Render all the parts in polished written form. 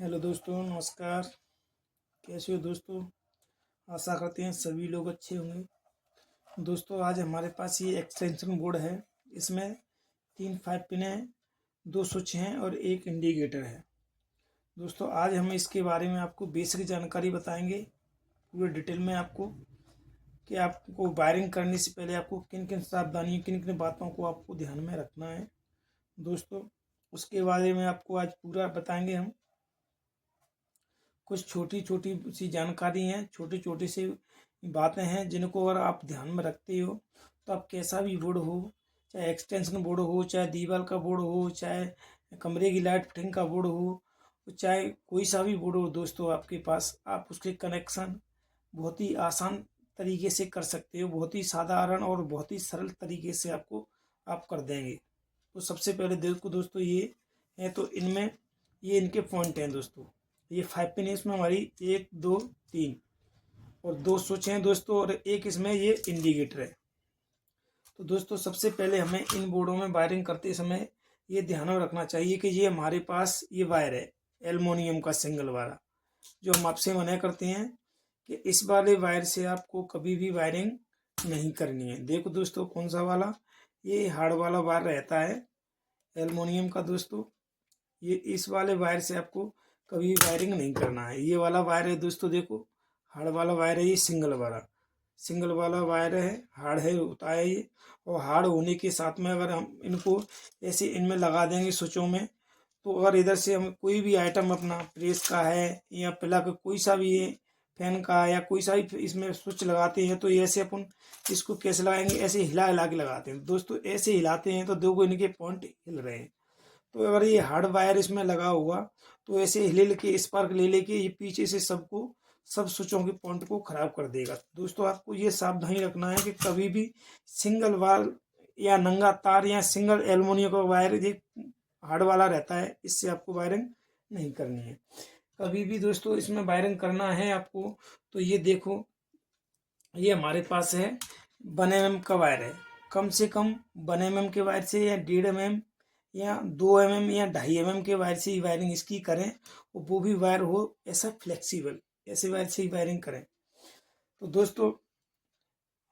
Hello दोस्तों, नमस्कार। कैसे हो दोस्तों? आशा करते हैं सभी लोग अच्छे होंगे। दोस्तों, आज हमारे पास ये एक्सटेंशन बोर्ड है। इसमें 3 5 पिन हैं, 2 स्विच हैं और एक इंडिकेटर है। दोस्तों, आज हम इसके बारे में आपको बेसिक जानकारी बताएंगे पूरे डिटेल में आपको कि आपको वायरिंग करने से पहले आपको किन किन सावधानियों, किन किन बातों को आपको ध्यान में रखना है। दोस्तों, उसके बारे में आपको आज पूरा बताएंगे हम। कुछ छोटी छोटी सी जानकारी हैं, छोटी छोटी सी बातें हैं जिनको अगर आप ध्यान में रखते हो तो आप कैसा भी बोर्ड हो, चाहे एक्सटेंशन बोर्ड हो, चाहे दीवार का बोर्ड हो, चाहे कमरे की लाइट फिटिंग का बोर्ड हो, चाहे कोई सा भी बोर्ड हो दोस्तों आपके पास, आप उसके कनेक्शन बहुत ही आसान तरीके से कर सकते हो। बहुत ही साधारण और बहुत ही सरल तरीके से आपको आप कर देंगे। तो सबसे पहले देखो दोस्तों, ये है तो इनमें ये इनके पॉइंट हैं दोस्तों। ये 5 पिन है, इसमें हमारी 1 2 3 और 2 स्विच हैं दोस्तों, और एक इसमें ये इंडिकेटर है। तो दोस्तों, सबसे पहले हमें इन बोर्डों में वायरिंग करते समय ये ध्यान में रखना चाहिए कि ये हमारे पास ये वायर है एल्युमिनियम का सिंगल वाला, जो हम आपसे मना करते हैं कि इस वाले वायर से आपको कभी भी वायरिंग नहीं करनी है। देखो दोस्तों, कौन सा वाला, ये हार्ड वाला वायर रहता है एल्युमिनियम का दोस्तों। ये इस वाले वायर से आपको कभी वायरिंग नहीं करना है। ये वाला वायर है दोस्तों, देखो हार्ड वाला वायर है, ये सिंगल वाला वायर है, हार्ड है होता है ये। और हार्ड होने के साथ में अगर हम इनको ऐसे इनमें लगा देंगे स्विचों में, तो अगर इधर से हम कोई भी आइटम अपना प्रेस का है या प्लग कोई सा भी है, फैन का या कोई सा भी इसमें स्विच लगाते हैं, तो ऐसे अपन इसको कैसे लगाएंगे, ऐसे हिला हिला के लगाते हैं दोस्तों। ऐसे हिलाते हैं तो देखो इनके पॉइंट हिल रहे हैं। तो अगर ये हार्ड वायर इसमें लगा हुआ तो ऐसे हिल के स्पार्क ले लेके ये पीछे से सब स्विचों के पॉइंट को खराब कर देगा। दोस्तों, आपको ये सावधानी रखना है कि कभी भी सिंगल वायर या नंगा तार या सिंगल एल्युमिनियम का वायर, ये हार्ड वाला रहता है, इससे आपको वायरिंग नहीं करनी है। कभी भी दोस्तों इसमें वायरिंग करना है आपको, तो ये देखो, ये हमारे पास है 1 mm का वायर है। कम से कम 1 mm के वायर से या 1.5 mm या 2 mm या 2.5 mm के वायर से ही वायरिंग इसकी करें, और वो भी वायर हो ऐसा फ्लेक्सिबल, ऐसे वायर से ही वायरिंग करें। तो दोस्तों,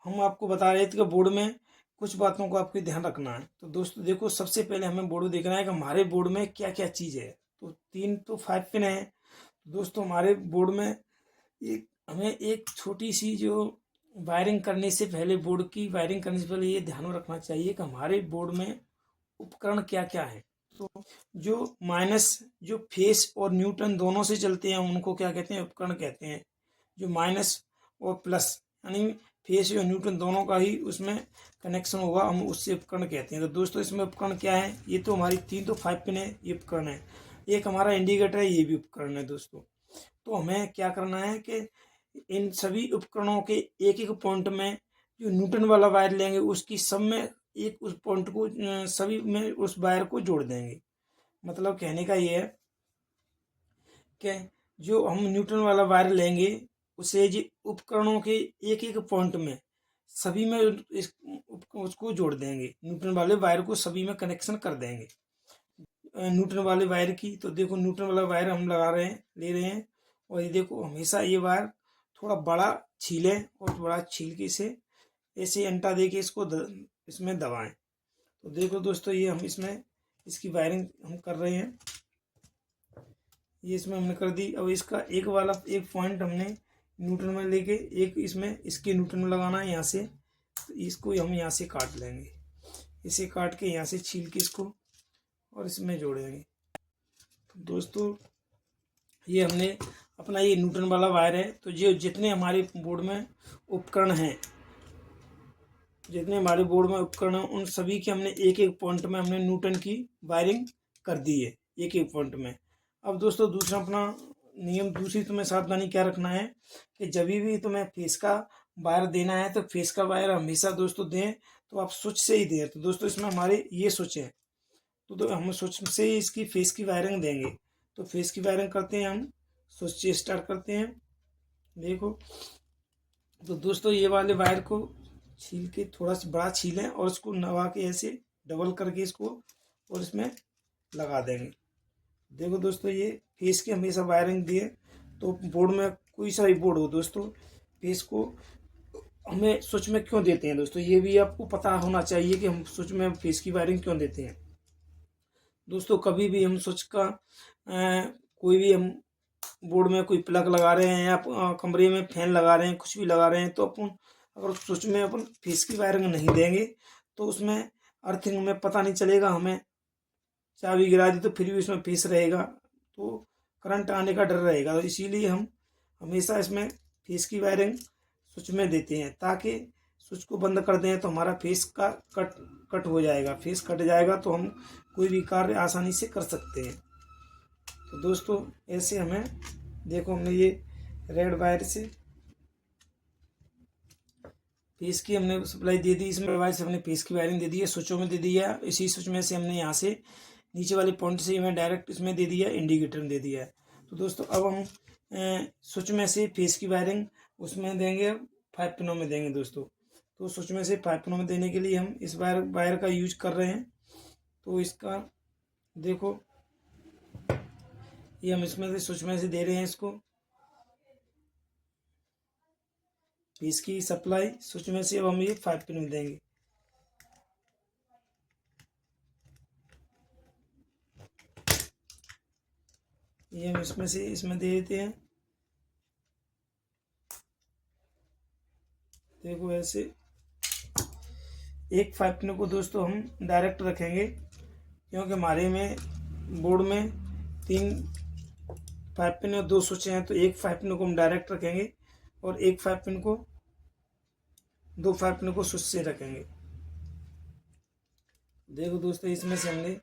हम आपको बता रहे थे कि बोर्ड में कुछ बातों को आपको ध्यान रखना है। तो दोस्तों देखो, सबसे पहले हमें बोर्ड देखना है कि हमारे बोर्ड में क्या क्या चीज़ है। तो 3 तो 5 पिन है दोस्तों हमारे बोर्ड में। एक हमें एक छोटी सी जो वायरिंग करने से पहले, बोर्ड की वायरिंग करने से पहले ये ध्यान में रखना चाहिए कि हमारे बोर्ड में उपकरण क्या क्या है। तो जो माइनस, जो फेस और न्यूट्रन दोनों से चलते हैं उनको क्या कहते हैं, उपकरण कहते हैं। जो माइनस और प्लस यानी फेस और न्यूट्रन दोनों का ही उसमें कनेक्शन होगा, हम उससे उपकरण कहते हैं। तो दोस्तों, इसमें उपकरण क्या है, ये तो हमारी 3 तो 5 पिन है, ये उपकरण है। एक हमारा इंडिकेटर है, ये भी उपकरण है दोस्तों। तो हमें क्या करना है कि इन सभी उपकरणों के एक एक पॉइंट में जो न्यूटन वाला वायर लेंगे, उसकी सब में एक उस पॉइंट को सभी में उस वायर को जोड़ देंगे। मतलब कहने का ये है कि जो हम न्यूटन वाला वायर लेंगे, उसे जी उपकरणों के एक एक पॉइंट में सभी में उसको जोड़ देंगे, न्यूटन वाले वायर को सभी में कनेक्शन कर देंगे। न्यूटन वाले वायर की, तो देखो न्यूटन वाला वायर हम लगा रहे हैं, ले रहे हैं। और ये देखो, हमेशा ये वायर थोड़ा बड़ा छीलें और बड़ा छील के इसे ऐसे अंटा दे के इसको इसमें दबाएं। तो देखो दोस्तों, ये हम इसमें इसकी वायरिंग हम कर रहे हैं, ये इसमें हमने कर दी। अब इसका एक वाला एक पॉइंट हमने न्यूटन में लेके एक इसमें इसके न्यूटन में लगाना है यहाँ से। तो इसको हम यहाँ से काट लेंगे, इसे काट के यहाँ से छील के इसको और इसमें जोड़ेंगे। तो दोस्तों, ये हमने अपना ये न्यूटन वाला वायर है। तो जो जितने हमारे बोर्ड में उपकरण हैं, जितने हमारे बोर्ड में उपकरण हैं, उन सभी के हमने एक एक पॉइंट में हमने न्यूटन की वायरिंग कर दी है, एक एक पॉइंट में। अब दोस्तों, दूसरा अपना नियम, दूसरी तुम्हें सावधानी क्या रखना है कि जब भी तुम्हें फेस का वायर देना है, तो फेस का वायर हमेशा दोस्तों दें तो आप स्विच से ही दें। तो दोस्तों, इसमें हमारे ये स्विच है, तो हम स्विच से ही इसकी फेस की वायरिंग देंगे। तो फेस की वायरिंग करते हैं हम, स्विच से स्टार्ट करते हैं। देखो, तो दोस्तों, ये वाले वायर को छील के थोड़ा सा बड़ा छीलें और इसको नवा के ऐसे डबल करके इसको और इसमें लगा देंगे। देखो दोस्तों, ये फेस की हमेशा वायरिंग दिए, तो बोर्ड में कोई सा भी बोर्ड हो दोस्तों, फेस को हमें स्विच में क्यों देते हैं दोस्तों, ये भी आपको पता होना चाहिए कि हम स्विच में फेस की वायरिंग क्यों देते हैं। दोस्तों कभी भी हम स्विच का कोई भी हम बोर्ड में कोई प्लग लगा रहे हैं या कमरे में फैन लगा रहे हैं, कुछ भी लगा रहे हैं, तो अपन अगर स्विच में अपन फेस की वायरिंग नहीं देंगे तो उसमें अर्थिंग में पता नहीं चलेगा। हमें चाबी गिरा दी तो फिर भी उसमें फेस रहेगा, तो करंट आने का डर रहेगा। तो इसीलिए हम हमेशा इसमें फेस की वायरिंग स्विच में देते हैं, ताकि स्विच को बंद कर दें तो हमारा फेस का कट कट हो जाएगा। फेस कट जाएगा तो हम कोई भी कार्य आसानी से कर सकते हैं। तो दोस्तों ऐसे हमें, देखो हमने ये रेड वायर से फेस की हमने सप्लाई दे दी, इसमें वायर से हमने फेस की वायरिंग दे दी है, स्विचों में दे दी है। इसी स्विच में से हमने यहाँ से नीचे वाले पॉइंट से हमें डायरेक्ट इसमें दे दिया, इंडिकेटर में दे दिया है। तो दोस्तों अब हम स्विच में से फेस की वायरिंग उसमें देंगे, 5 पिनों में देंगे दोस्तों। तो स्विच में से 5 पिनों में देने के लिए हम इस वायर का यूज कर रहे हैं। तो इसका देखो, ये हम इसमें से स्विच में से दे रहे हैं इसको, फेस की सप्लाई स्विच में से। अब हम ये 5 पिन में देंगे। ये हम इसमें से इसमें दे देते हैं। देखो ऐसे एक 5 पिन को दोस्तों हम डायरेक्ट रखेंगे, क्योंकि हमारे में बोर्ड में 3 5 पिन और 2 स्विच हैं, तो एक 5 पिन को हम डायरेक्ट रखेंगे और एक 5 पिन को 2 5 पिन को स्विच से रखेंगे। देखो दोस्तों, इसमें से हमने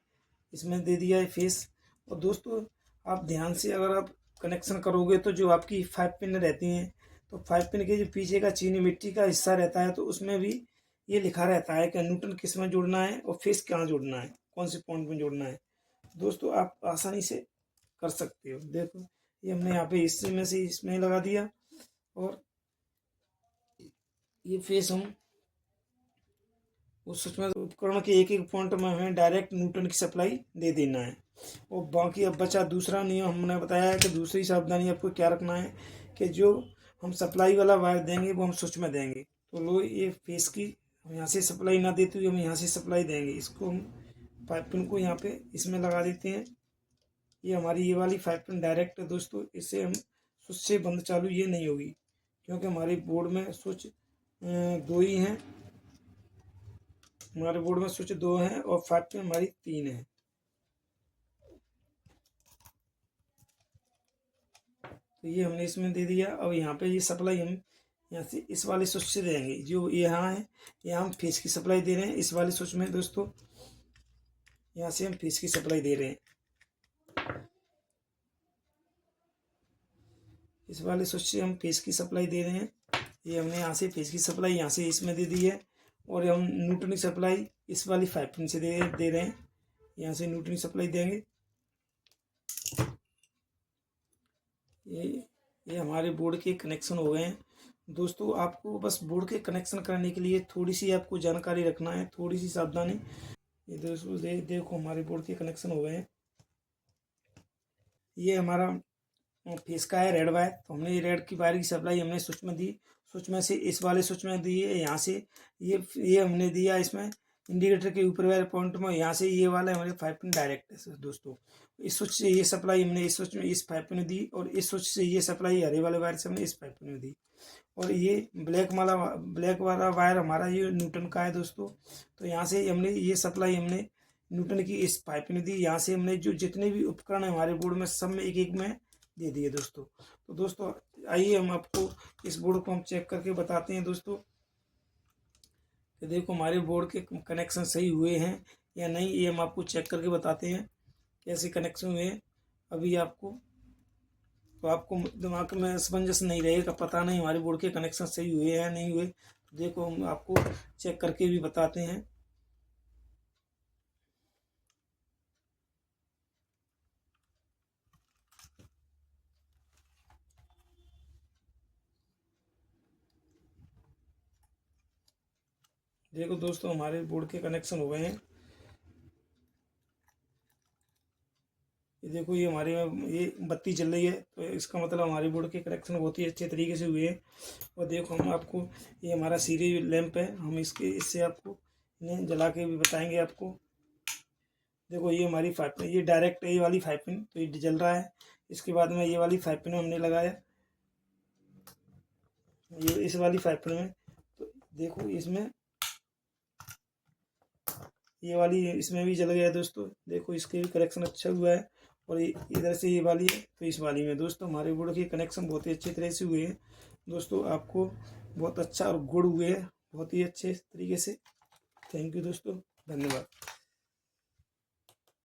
इसमें दे दिया है फेस। और दोस्तों आप ध्यान से अगर आप कनेक्शन करोगे तो जो आपकी 5 पिन रहती हैं, तो 5 पिन के जो पीछे का चीनी मिट्टी का हिस्सा रहता है, तो उसमें भी ये लिखा रहता है कि न्यूट्रल किस में जोड़ना है और फेस कहाँ जोड़ना है, कौन से पॉइंट में जोड़ना है। दोस्तों आप आसानी से कर सकते हो। देखो ये हमने यहाँ पे हिस्से में से इसमें लगा दिया, और ये फेस हम उस सूक्ष्म उपकरण के एक एक पॉइंट में हमें डायरेक्ट न्यूटन की सप्लाई दे देना है। और बाकी अब बचा दूसरा नियम, हमने बताया है कि दूसरी सावधानी आपको क्या रखना है कि जो हम सप्लाई वाला वायर देंगे वो हम स्विच में देंगे। तो लो ये फेस की हम यहाँ से सप्लाई ना देते हुए हम यहाँ से सप्लाई देंगे, इसको हम 5 पिन को यहाँ पे इसमें लगा देते हैं। ये हमारी ये वाली 5 पिन डायरेक्ट है दोस्तों, इससे हम स्विच से बंद चालू ये नहीं होगी, क्योंकि हमारे बोर्ड में स्विच 2 ही हैं। हमारे बोर्ड में स्विच 2 हैं और 5 पिन हमारी 3 है। तो ये हमने इसमें दे दिया। अब यहाँ पे ये सप्लाई हम यहाँ से इस वाले स्विच से देंगे, जो यहाँ है यहाँ हम फेस की सप्लाई दे रहे हैं इस वाले स्विच में दोस्तों। यहाँ से हम फेस की सप्लाई दे रहे हैं, इस वाले स्विच से हम फेस की सप्लाई दे रहे हैं। ये हमने यहाँ से फेस की सप्लाई यहाँ से इसमें दे दी है, और हम न्यूट्रल सप्लाई इस वाली 5 पिन से दे रहे हैं। यहाँ से न्यूट्रल सप्लाई देंगे। ये हमारे बोर्ड के कनेक्शन हो गए हैं दोस्तों। आपको बस बोर्ड के कनेक्शन करने के लिए थोड़ी सी आपको जानकारी रखना है, थोड़ी सी सावधानी। ये दोस्तों देखो हमारे बोर्ड के कनेक्शन हो गए हैं। ये हमारा फेस का है रेड वायर, तो हमने ये रेड की वायर की सप्लाई हमने स्विच में दी, स्विच में से इस वाले स्विच में दी है। यहाँ से ये हमने दिया इसमें इंडिकेटर के ऊपर वाले पॉइंट में, यहाँ से ये वाला हमारे 5 पिन डायरेक्ट है दोस्तों। इस स्विच से ये सप्लाई हमने इस स्विच में इस 5 पिन में दी, और इस स्विच से ये सप्लाई हरे वाले वायर से हमने इस 5 पिन में दी। और ये ब्लैक वाला वायर हमारा ये न्यूटन का है दोस्तों। तो यहाँ से हमने ये सप्लाई हमने न्यूटन की इस 5 पिन में दी। यहाँ से हमने जो जितने भी उपकरण है हमारे बोर्ड में सब में एक एक में दे दिए दोस्तों। तो दोस्तों आइए हम आपको इस बोर्ड को हम चेक करके बताते हैं दोस्तों कि देखो हमारे बोर्ड के कनेक्शन सही हुए हैं या नहीं। ये हम आपको चेक करके बताते हैं कैसे कनेक्शन हुए हैं अभी आपको। तो आपको दिमाग में असमंजस नहीं रहेगा, पता नहीं हमारे बोर्ड के कनेक्शन सही हुए हैं या नहीं हुए। तो देखो हम आपको चेक करके भी बताते हैं। देखो दोस्तों हमारे बोर्ड के कनेक्शन हो गए हैं। ये देखो ये हमारे में ये बत्ती चल रही है, तो इसका मतलब हमारे बोर्ड के कनेक्शन बहुत ही अच्छे तरीके से हुए हैं। और देखो हम आपको, ये हमारा सीरीज लैंप है, हम इससे आपको इन्हें जला के भी बताएंगे आपको। देखो ये हमारी 5 पिन, ये डायरेक्ट ये वाली 5 पिन तो ये जल रहा है। इसके बाद में ये वाली 5 पिन हमने लगाया, ये इस वाली 5 पिन में, तो देखो इसमें ये वाली इसमें भी जल गया दोस्तों। देखो इसके भी कनेक्शन अच्छा हुआ है। और इधर से ये वाली है तो इस वाली में दोस्तों हमारे बोर्ड के कनेक्शन बहुत ही अच्छे तरह से हुए हैं दोस्तों। आपको बहुत अच्छा और गुड हुए हैं बहुत ही अच्छे तरीके से। थैंक यू दोस्तों, धन्यवाद।